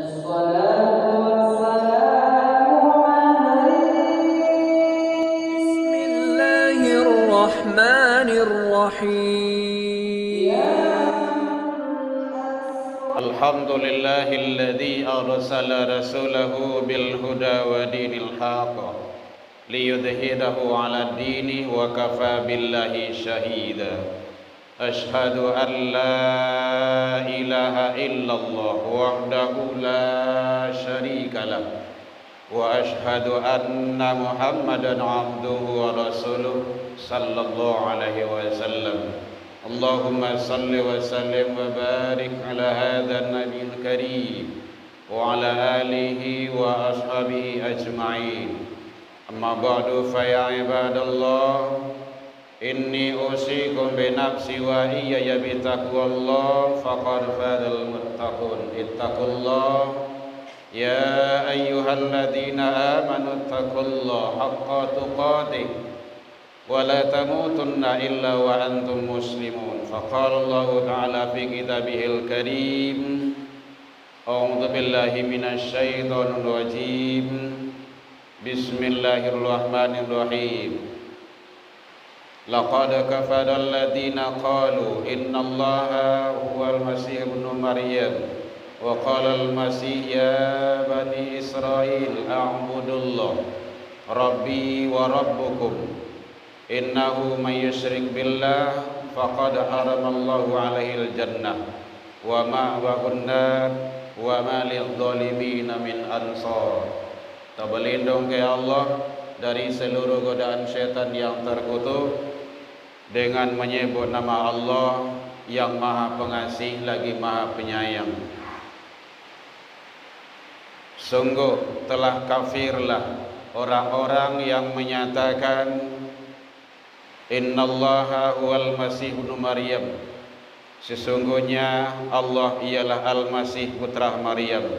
الصلاة والسلام عليك. بسم الله الرحمن الرحيم. الحمد لله الذي أرسل رسوله بالهدى ودين الحق ليظهره على الدين وكفى بالله شهيدا. أشهد أن لا إله إلا الله وحده لا شريك له وأشهد أن محمدا عبده ورسوله صلى الله عليه وسلم. اللهم صل وسلم وبارك على هذا النبي الكريم وعلى آله وأصحابه أجمعين. أما بعد فيا عباد الله إني أوصيكم بنفسي وإياي بتقوى الله فقد فاز المتقون. اتقوا الله يا أيها الذين آمنوا اتقوا الله حق تقاته ولا تموتن إلا وأنتم مسلمون. فقال الله تعالى في كتابه الكريم أعوذ بالله من الشيطان الرجيم بسم الله الرحمن الرحيم. لقد كفر الذين قالوا إن الله هو المسيح ابن مريم وقال المسيح يا بني إسرائيل اعبدوا الله ربي وربكم إنه من يشرك بالله فقد حرم الله عليه الجنة ومأواه النار وما للظالمين من أنصار. Kita berlindung ke Allah dari seluruh godaan syaitan yang terkutuk dengan menyebut nama Allah yang Maha Pengasih lagi Maha Penyayang. Sungguh telah kafirlah orang-orang yang menyatakan Innallaha huwal masih ibnu Maryam. Sesungguhnya Allah ialah Al-Masih putra Maryam.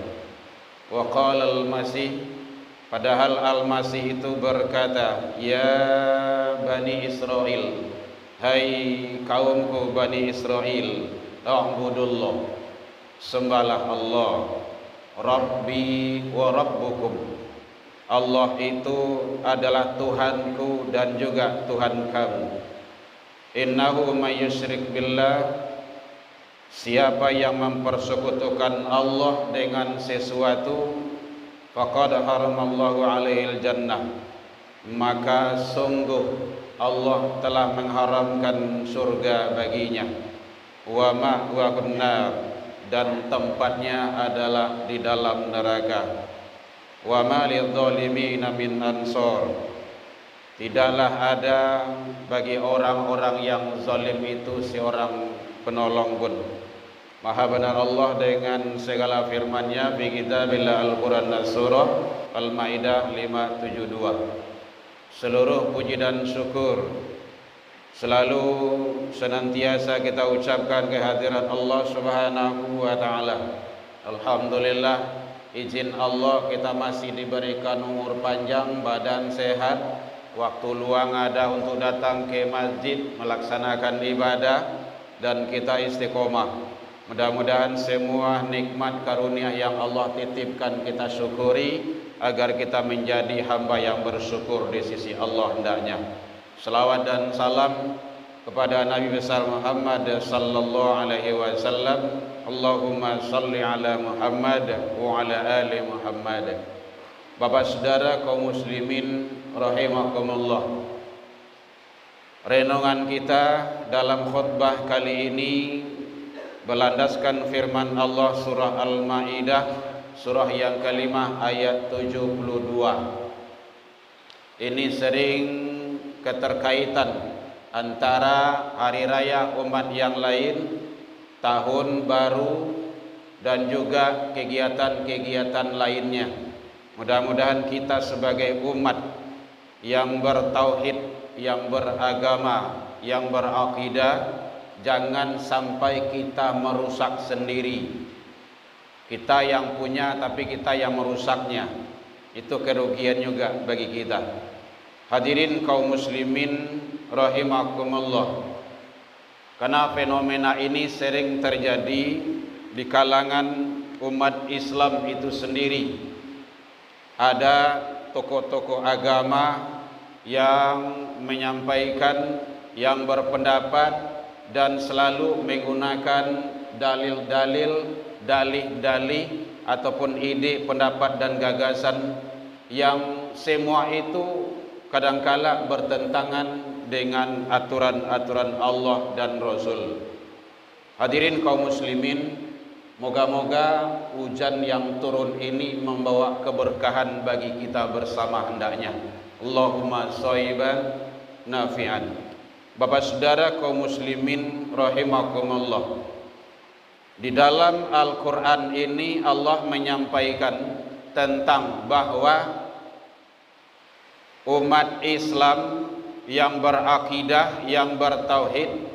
Wa qala Al-Masih, padahal Al-Masih itu berkata, ya Bani Israel, hai kaumku Bani Israel, a'budullah, sembahlah Allah, Rabbi wa Rabbukum, Allah itu adalah Tuhanku dan juga Tuhan kamu. Innahu may yusyrik billah, siapa yang mempersekutukan Allah dengan sesuatu, faqad haramallahu alaihil jannah, maka sungguh Allah telah mengharamkan surga baginya. Wa ma'wahun nar, dan tempatnya adalah di dalam neraka. Wa ma lidh-dhalimina min ansor, tidaklah ada bagi orang-orang yang zalim itu seorang penolong pun. Maha benar Allah dengan segala firman-Nya fi kitabillah Al-Qur'an surah Al-Maidah 572. Seluruh puji dan syukur selalu senantiasa kita ucapkan kehadirat Allah Subhanahu wa taala. Alhamdulillah, izin Allah kita masih diberikan umur panjang, badan sehat, waktu luang ada untuk datang ke masjid melaksanakan ibadah, dan kita istiqomah. Mudah-mudahan semua nikmat karunia yang Allah titipkan kita syukuri agar kita menjadi hamba yang bersyukur di sisi Allah hendaknya. Selawat dan salam kepada Nabi besar Muhammad sallallahu alaihi wasallam. Allahumma salli ala Muhammad wa ala ali Muhammad. Bapak saudara kaum muslimin rahimakumullah, renungan kita dalam khutbah kali ini berlandaskan firman Allah surah Al-Maidah, surah yang kelima ayat 72. Ini sering keterkaitan antara hari raya umat yang lain, tahun baru, dan juga kegiatan-kegiatan lainnya. Mudah-mudahan kita sebagai umat yang bertauhid, yang beragama, yang berakidah, jangan sampai kita merusak sendiri. Kita yang punya tapi kita yang merusaknya, itu kerugian juga bagi kita. Hadirin kaum muslimin rahimakumullah, karena fenomena ini sering terjadi di kalangan umat Islam itu sendiri. Ada tokoh-tokoh agama yang menyampaikan, yang berpendapat dan selalu menggunakan dalih-dalih ataupun ide, pendapat dan gagasan yang semua itu kadangkala bertentangan dengan aturan-aturan Allah dan Rasul. Hadirin kaum muslimin, moga-moga hujan yang turun ini membawa keberkahan bagi kita bersama hendaknya. Allahumma shayban nafi'an. Bapak saudara kaum muslimin rahimakumullah, di dalam Al-Quran ini Allah menyampaikan tentang bahwa umat Islam yang berakidah, yang bertauhid,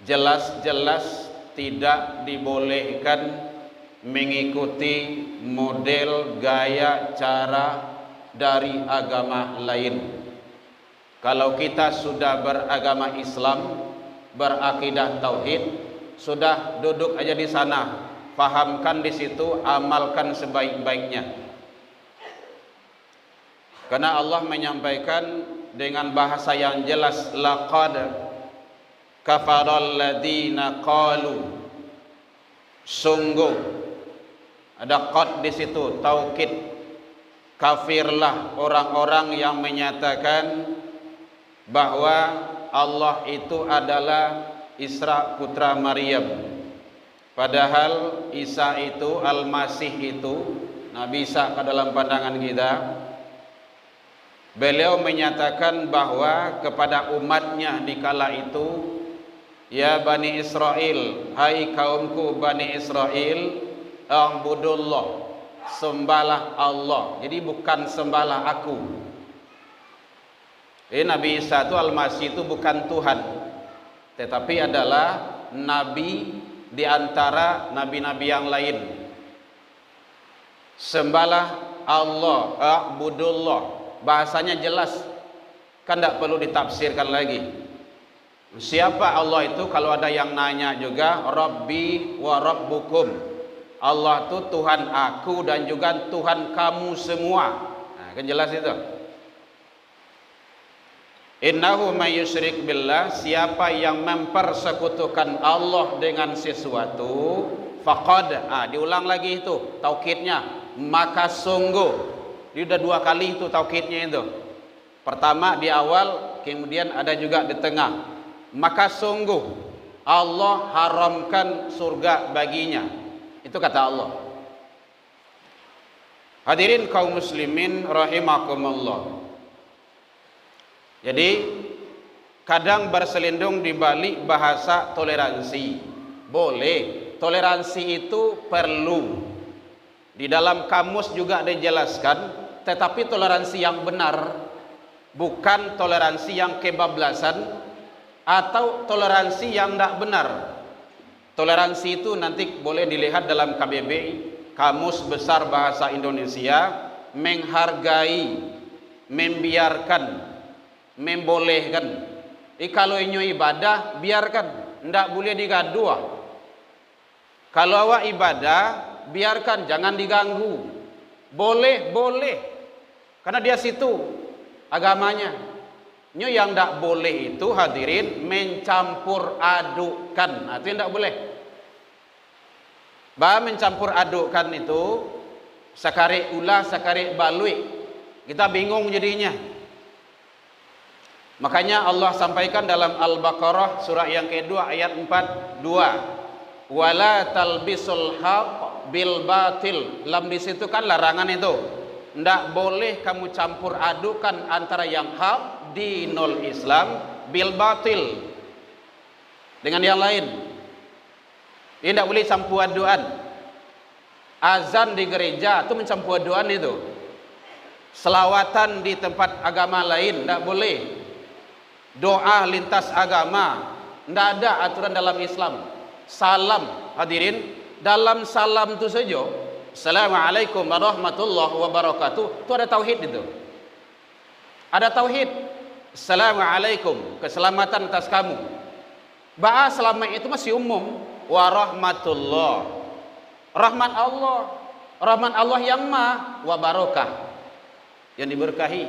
jelas-jelas tidak dibolehkan mengikuti model, gaya, cara dari agama lain. Kalau kita sudah beragama Islam, berakidah tauhid, sudah duduk aja di sana, fahamkan di situ, amalkan sebaik-baiknya. Karena Allah menyampaikan dengan bahasa yang jelas, laqad kafaral ladzina qalu, sungguh ada qad di situ, taukid, kafirlah orang-orang yang menyatakan bahwa Allah itu adalah Isa putra Maryam. Padahal Isa itu, Al-Masih itu, Nabi Isa dalam pandangan kita, beliau menyatakan bahwa kepada umatnya di kala itu, ya Bani Israel, hai kaumku Bani Israel, a'budullah, sembahlah Allah. Jadi bukan sembahlah aku. Nabi Isa itu, Al-Masih itu bukan Tuhan, tetapi adalah nabi di antara nabi-nabi yang lain. Sembahlah Allah, a'budullah. Bahasanya jelas, kan tidak perlu ditafsirkan lagi. Siapa Allah itu? Kalau ada yang nanya juga, Rabbi wa Rabbukum, Allah itu Tuhan aku dan juga Tuhan kamu semua. Nah, kan jelas itu. Innahu may yusyrik billah, siapa yang mempersekutukan Allah dengan sesuatu, faqad, diulang lagi itu taukidnya, maka sungguh. Dia sudah dua kali itu taukidnya itu. Pertama di awal, kemudian ada juga di tengah. Maka sungguh Allah haramkan surga baginya. Itu kata Allah. Hadirin kaum muslimin rahimakumullah. Jadi kadang berselindung di balik bahasa toleransi. Boleh, toleransi itu perlu. Di dalam kamus juga dijelaskan, tetapi toleransi yang benar, bukan toleransi yang kebablasan atau toleransi yang tidak benar. Toleransi itu nanti boleh dilihat dalam KBBI, Kamus Besar Bahasa Indonesia, menghargai, membiarkan, membolehkan. Kalau ini ibadah, biarkan, tidak boleh digaduh. Kalau awak ibadah, biarkan, jangan diganggu. Boleh, boleh. Karena dia situ agamanya. Ini yang tidak boleh itu, hadirin, mencampur adukkan. Itu yang tidak boleh. Mencampur adukkan itu, sakari ulah, sakari balui. Kita bingung jadinya. Makanya Allah sampaikan dalam Al-Baqarah surah yang kedua ayat 42. Wala talbisul haqq bil batil. Lam di situ kan larangan itu. Tidak boleh kamu campur adukan antara yang hak, dinul Islam, bil batil, dengan yang lain. Ini tidak boleh campur aduan. Azan di gereja itu mencampur aduan itu. Selawatan di tempat agama lain tidak boleh. Doa lintas agama tidak ada aturan dalam Islam. Salam, hadirin, dalam salam itu saja, Assalamualaikum warahmatullahi wabarakatuh, itu ada tauhid itu. Ada tauhid. Assalamualaikum, keselamatan atas kamu. 'Ba' selama itu masih umum. Warahmatullah. Rahmat Allah. Rahmat Allah yang wa barokah, yang diberkahi.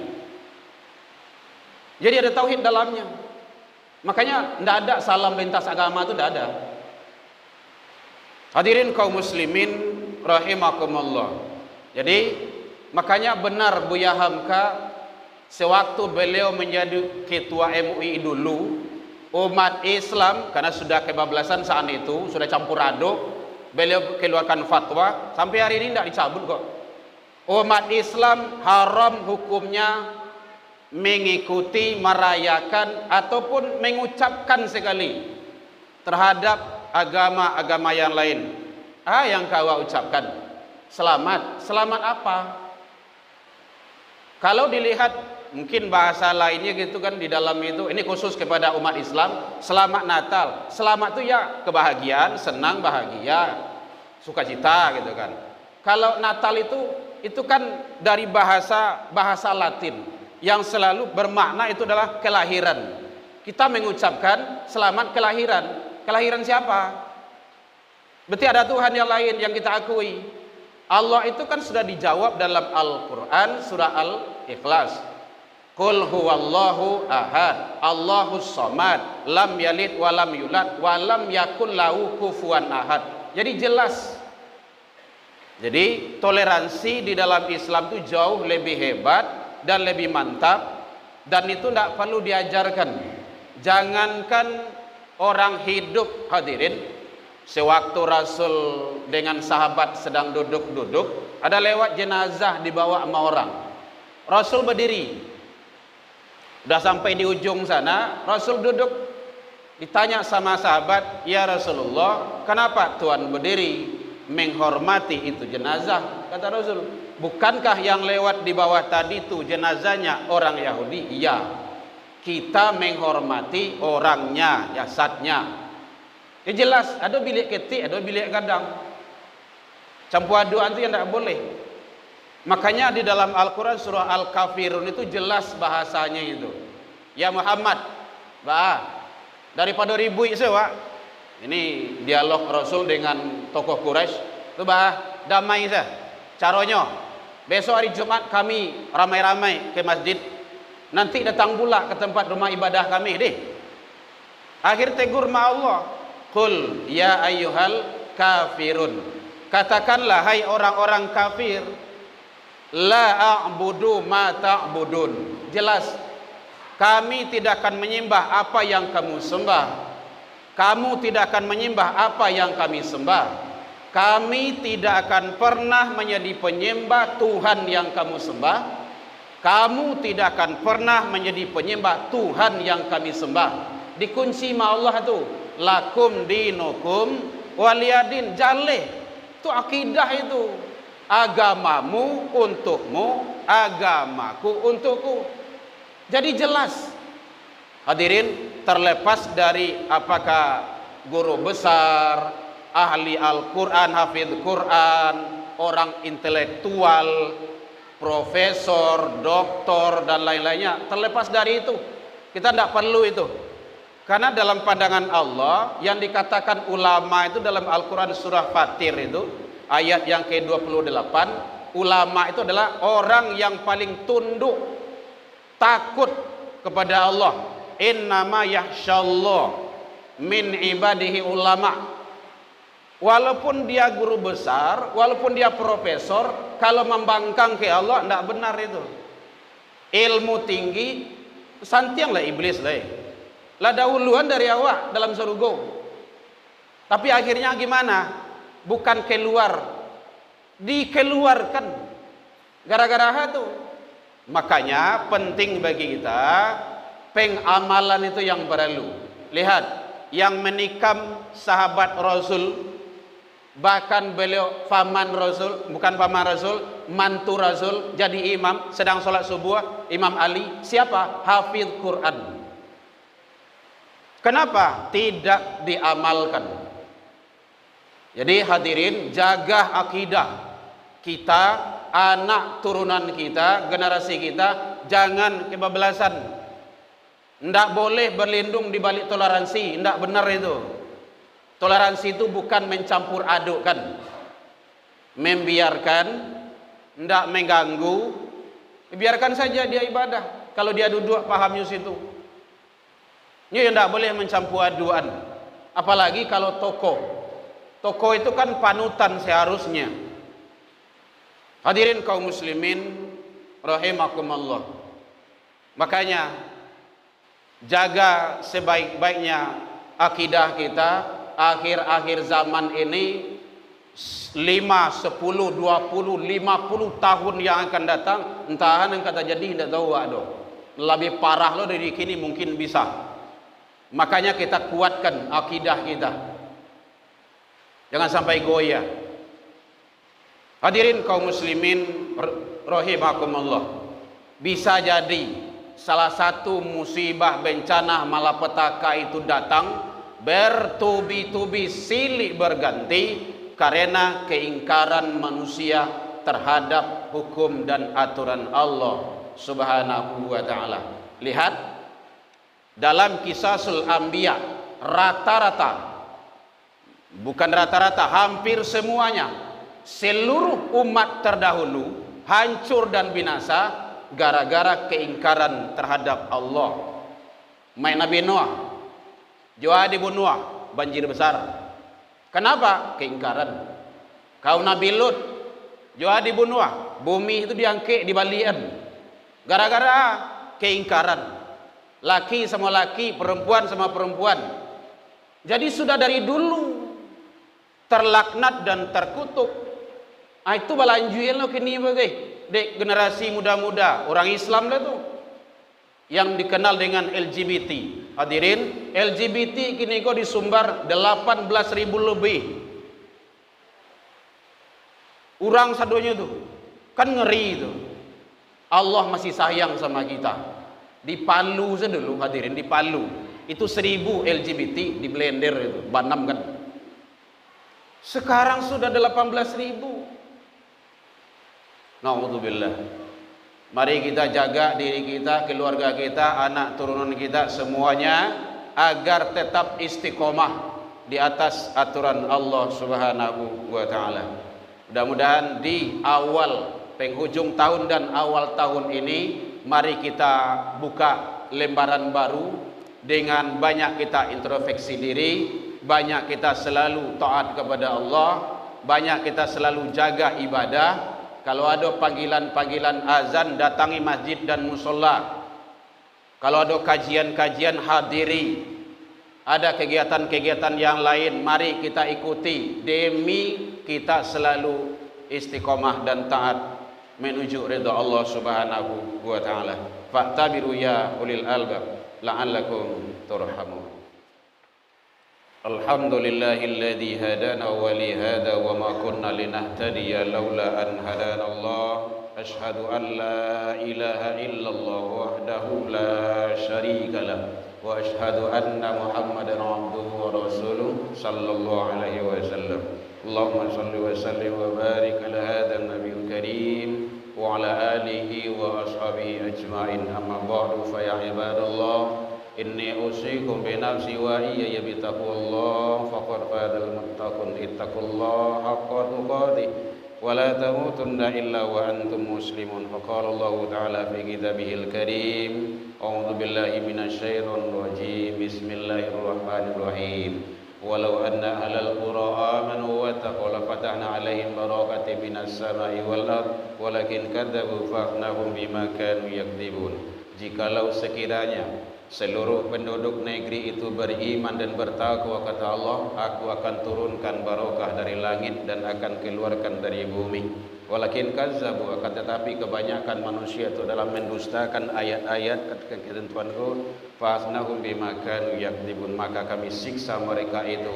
Jadi ada tauhid dalamnya. Makanya tidak ada salam lintas agama, itu tidak ada. Hadirin kaum muslimin rahimakumullah. Jadi makanya benar Buya Hamka sewaktu beliau menjadi ketua MUI dulu, umat Islam karena sudah kebablasan saat itu, sudah campur aduk, beliau keluarkan fatwa, sampai hari ini tidak dicabut kok. Umat Islam haram hukumnya mengikuti, merayakan ataupun mengucapkan sekali terhadap agama-agama yang lain. Yang kau ucapkan selamat. Selamat apa? Kalau dilihat mungkin bahasa lainnya gitu kan, di dalam itu ini khusus kepada umat Islam, selamat Natal. Selamat itu ya kebahagiaan, senang, bahagia, sukacita gitu kan. Kalau Natal itu kan dari bahasa Latin yang selalu bermakna itu adalah kelahiran. Kita mengucapkan selamat kelahiran. Kelahiran siapa? Berarti ada Tuhan yang lain yang kita akui. Allah itu kan sudah dijawab dalam Al-Quran surah Al-Ikhlas. Qul huwallahu ahad, Allahus samad, lam yalid wa lam yulad wa lam yakul lahu kufuwan ahad. Jadi jelas. Jadi toleransi di dalam Islam itu jauh lebih hebat dan lebih mantap, dan itu tidak perlu diajarkan. Jangankan orang hidup, hadirin, sewaktu Rasul dengan sahabat sedang duduk-duduk, ada lewat jenazah dibawa sama orang. Rasul berdiri, udah sampai di ujung sana, Rasul duduk. Ditanya sama sahabat, ya Rasulullah, kenapa Tuhan berdiri menghormati itu jenazah? Kata Rasul, bukankah yang lewat di bawah tadi itu jenazahnya orang Yahudi? Iya, kita menghormati orangnya, jasadnya. Ya jelas, ada bilik ketik, ada bilik gadang. Campur aduan itu yang tidak boleh. Makanya di dalam Al-Quran surah Al-Kafirun itu jelas bahasanya itu. Ya Muhammad, daripada ribut sewa. Ini dialog Rasul dengan tokoh Quraisy. Itu damai saja. Caranya, besok hari Jumat kami ramai-ramai ke masjid. Nanti datang pula ke tempat rumah ibadah kami deh. Akhir tegur ma Allah. Qul ya ayyuhal kafirun. Katakanlah hai orang-orang kafir, la a'budu ma ta'budun. Jelas, kami tidak akan menyembah apa yang kamu sembah. Kamu tidak akan menyembah apa yang kami sembah. Kami tidak akan pernah menjadi penyembah Tuhan yang kamu sembah. Kamu tidak akan pernah menjadi penyembah Tuhan yang kami sembah. Dikunci ma Allah itu, lakum dinukum waliyadin. Jaleh itu akidah itu. Agamamu untukmu, agamaku untukku. Jadi jelas. Hadirin, terlepas dari apakah guru besar, ahli Al-Quran, hafidh Quran, orang intelektual, profesor, doktor, dan lain-lainnya, terlepas dari itu, kita tidak perlu itu. Karena dalam pandangan Allah, yang dikatakan ulama itu dalam Al-Quran surah Fatir itu, ayat yang ke-28, ulama itu adalah orang yang paling tunduk, takut kepada Allah. Innama yakhsyallah min ibadihi ulama. Walaupun dia guru besar, walaupun dia profesor, kalau membangkang ke Allah, tidak benar itu. Ilmu tinggi, santianglah iblis lah dahuluan dari awak dalam surga. Tapi akhirnya gimana? Bukan keluar, dikeluarkan gara-gara itu. Makanya penting bagi kita pengamalan itu yang perlu. Lihat, yang menikam sahabat Rasul, bahkan beliau paman Rasul, bukan paman Rasul, mantu Rasul, jadi imam sedang sholat subuh, Imam Ali, siapa? Hafidh Quran. Kenapa tidak diamalkan? Jadi hadirin, jaga akidah kita, anak turunan kita, generasi kita, jangan kebablasan. Tidak boleh berlindung di balik toleransi. Tidak benar itu. Toleransi itu bukan mencampur adukkan. membiarkan, tidak mengganggu, biarkan saja dia ibadah. Kalau dia duduk pahamnya situ, dia tidak boleh mencampur aduan. Apalagi kalau tokoh itu kan panutan seharusnya. Hadirin kaum muslimin rahimakumullah. Makanya jaga sebaik-baiknya akidah kita. Akhir-akhir zaman ini 5, 10, 20, 50 tahun yang akan datang, entah yang kata jadi tidak tahu ada. Lebih parah lo dari kini mungkin bisa. Makanya kita kuatkan akidah kita. Jangan sampai goyah. Hadirin kaum muslimin rahimakumullah. Bisa jadi salah satu musibah bencana malapetaka itu datang bertubi-tubi silih berganti karena keingkaran manusia terhadap hukum dan aturan Allah Subhanahu wa taala. Lihat dalam Qisasul Anbiya, rata-rata, bukan rata-rata, hampir semuanya, seluruh umat terdahulu hancur dan binasa gara-gara keingkaran terhadap Allah. Main Nabi Nuh, Joa dibunuh, banjir besar. Kenapa? Keingkaran. Kaum Nabi Lut, Joa dibunuh, bumi itu diangkit, dibalian. Gara-gara keingkaran. Laki sama laki, perempuan sama perempuan. Jadi sudah dari dulu terlaknat dan terkutuk. Itu balanjuin lo kini bagai dek generasi muda-muda orang Islam lah tuh yang dikenal dengan LGBT. Hadirin, LGBT kini kok disumbar 18.000 lebih. Orang sadonya tuh kan ngeri itu. Allah masih sayang sama kita. Di Palu saja dulu, hadirin, di Palu itu 1000 LGBT di blender itu, banam kan. Sekarang sudah 18.000. Na'udzubillah. Mari kita jaga diri kita, keluarga kita, anak turunan kita semuanya agar tetap istiqomah di atas aturan Allah Subhanahu wa taala. Mudah-mudahan di awal penghujung tahun dan awal tahun ini mari kita buka lembaran baru dengan banyak kita introspeksi diri, banyak kita selalu taat kepada Allah, banyak kita selalu jaga ibadah. Kalau ada panggilan-panggilan azan, datangi masjid dan musola. Kalau ada kajian-kajian, hadiri. Ada kegiatan-kegiatan yang lain, mari kita ikuti demi kita selalu istiqomah dan taat menuju ridha Allah Subhanahu wa taala. Fa'tabiru ya ulil albab la'allakum turhamun. Alhamdulillahilladzi hadana wa li hada wa ma kunna linahtadiya laula an hadana Allah. Ashhadu an la ilaha illallah wahdahu la syarika lah wa ashhadu anna Muhammadan abduhu wa rasuluh sallallahu alaihi wasallam. Allahumma shalli wa sallim wa barik ala hadzal nabiyil karim wa ala alihi wa ashabihi ajmain. Amma ba'du, fa ya ibadallah, inni usikum bi nafsi wa iyaya bi taqwallah faqad fadal muttaqun ittaqullaha haqqa tuqatih wa la tamutunna illa wa antum muslimun. Faqala Allah ta'ala fi kitabihil karim, a'udzu billahi minasy syaithanir rajim, bismillahirrahmanirrahim. Walau anna ahlal qura amanu wa taqaw la fatahna 'alaihim barakatin minas sama'i wal ard walakin kadzabu fa akhadnahum bima kanu yakdzibun. Jikalau sekiranya seluruh penduduk negeri itu beriman dan bertakwa, kata Allah, aku akan turunkan barokah dari langit dan akan keluarkan dari bumi. Walakin kazzabu, akan tetapi kebanyakan manusia itu dalam mendustakan ayat-ayat ketentuanku. Fasnahum bima kanu yakdzibun, maka kami siksa mereka itu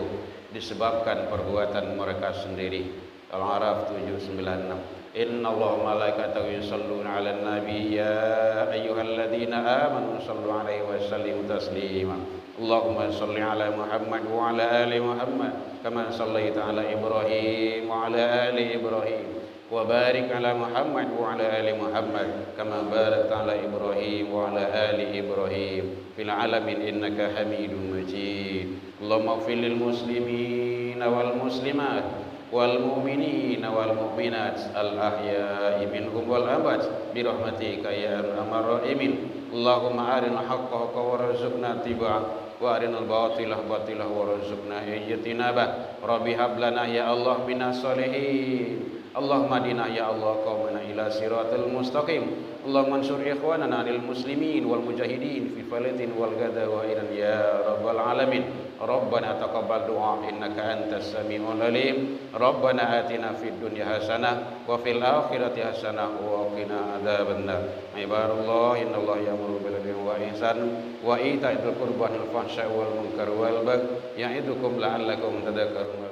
disebabkan perbuatan mereka sendiri. Al-A'raf 796. Inna Allah malaikatahu yusalluna 'alan nabi ya ayyuhalladzina amanu sallu 'alaihi wa sallimu taslima. Allahumma salli 'ala Muhammad wa 'ala ali Muhammad kama sallaita 'ala Ibrahim wa 'ala ali Ibrahim wa barik 'ala Muhammad wa 'ala ali Muhammad kama barakta 'ala Ibrahim wa 'ala ali Ibrahim fil 'alamin innaka Hamidum Majid. Allahumma ighfir lil muslimina wal muslimat wal mu'minina wal mu'minat al ahya'i minhum wal amwat bi rahmatika ya arhamar rahimin. Allahumma arina haqqa haqqa warzuqna tibaa wa arinal batilah batilah warzuqna ijtinaba. Rabbi hab lana ya Allah minas solihin. Allahumma dina ya Allah qaumana ila siratal mustaqim. Allahumma ansur ikhwanana lil muslimin wal mujahidin fi falatin wal gada wa iran ya rabbal alamin. Rabbana taqabbal du'a innaka antas samiul alim. Rabbana atina fid dunya hasanah wa fil akhirati hasanah wa qina adzabannar. Ibadallah innallaha ya'muru bil adli wa ihsan wa itaa'il qurba wal fahsya'i wal munkar wal baghi ya'idukum la'allakum tadhakkarun.